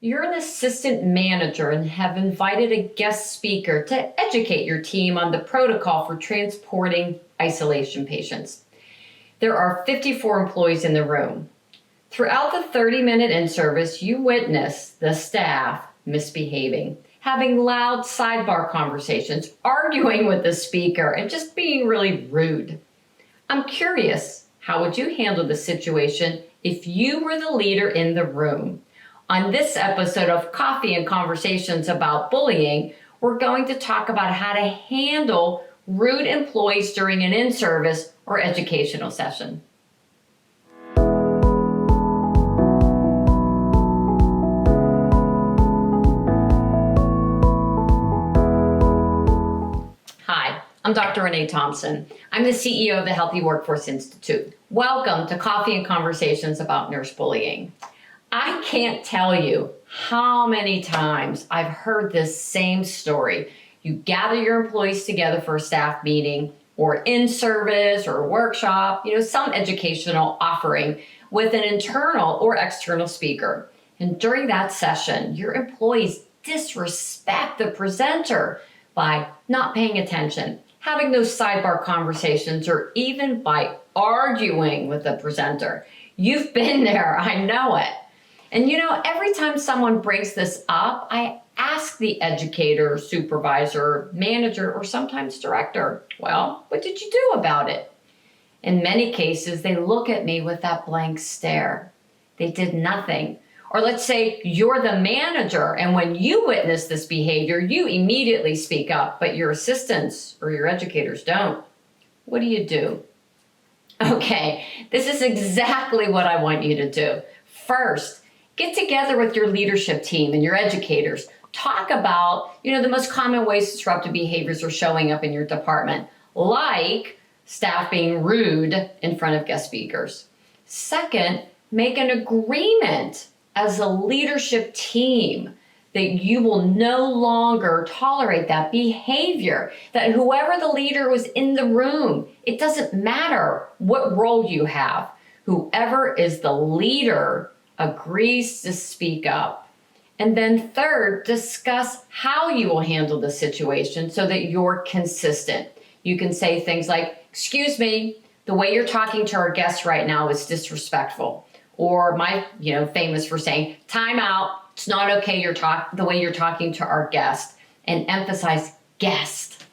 You're an assistant manager and have invited a guest speaker to educate your team on the protocol for transporting isolation patients. There are 54 employees in the room. Throughout the 30-minute in-service, you witness the staff misbehaving, having loud sidebar conversations, arguing with the speaker, and just being really rude. I'm curious, how would you handle the situation if you were the leader in the room? On this episode of Coffee and Conversations About Bullying, we're going to talk about how to handle rude employees during an in-service or educational session. Hi, I'm Dr. Renee Thompson. I'm the CEO of the Healthy Workforce Institute. Welcome to Coffee and Conversations About Nurse Bullying. I can't tell you how many times I've heard this same story. You gather your employees together for a staff meeting or in-service or a workshop, some educational offering with an internal or external speaker. And during that session, your employees disrespect the presenter by not paying attention, having those sidebar conversations, or even by arguing with the presenter. You've been there, I know it. And every time someone brings this up, I ask the educator, supervisor, manager, or sometimes director, well, what did you do about it? In many cases, they look at me with that blank stare. They did nothing. Or let's say you're the manager, and when you witness this behavior, you immediately speak up, but your assistants or your educators don't. What do you do? Okay, this is exactly what I want you to do. First, get together with your leadership team and your educators. Talk about, the most common ways disruptive behaviors are showing up in your department, like staff being rude in front of guest speakers. Second, make an agreement as a leadership team that you will no longer tolerate that behavior, that whoever the leader was in the room, it doesn't matter what role you have. Whoever is the leader agrees to speak up. And then third, discuss how you will handle the situation so that you're consistent. You can say things like, excuse me, the way you're talking to our guests right now is disrespectful. Or famous for saying, time out, it's not okay the way you're talking to our guest. And emphasize guest.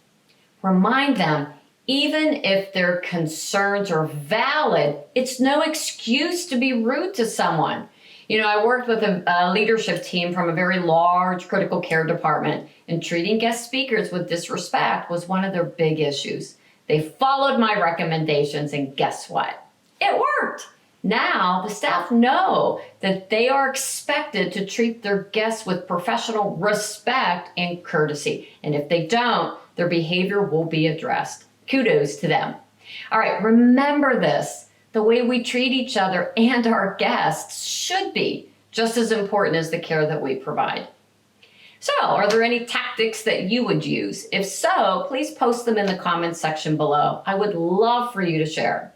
Remind them, even if their concerns are valid, it's no excuse to be rude to someone. I worked with a leadership team from a very large critical care department, and treating guest speakers with disrespect was one of their big issues. They followed my recommendations, and guess what? It worked. Now the staff know that they are expected to treat their guests with professional respect and courtesy. And if they don't, their behavior will be addressed. Kudos to them. All right, remember this. The way we treat each other and our guests should be just as important as the care that we provide. So, are there any tactics that you would use? If so, please post them in the comments section below. I would love for you to share.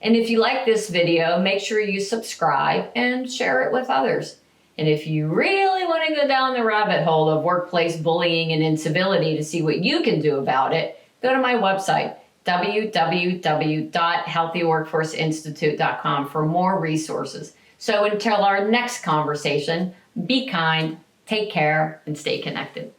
And if you like this video, make sure you subscribe and share it with others. And if you really want to go down the rabbit hole of workplace bullying and incivility to see what you can do about it, go to my website, www.healthyworkforceinstitute.com, for more resources. So until our next conversation, be kind, take care, and stay connected.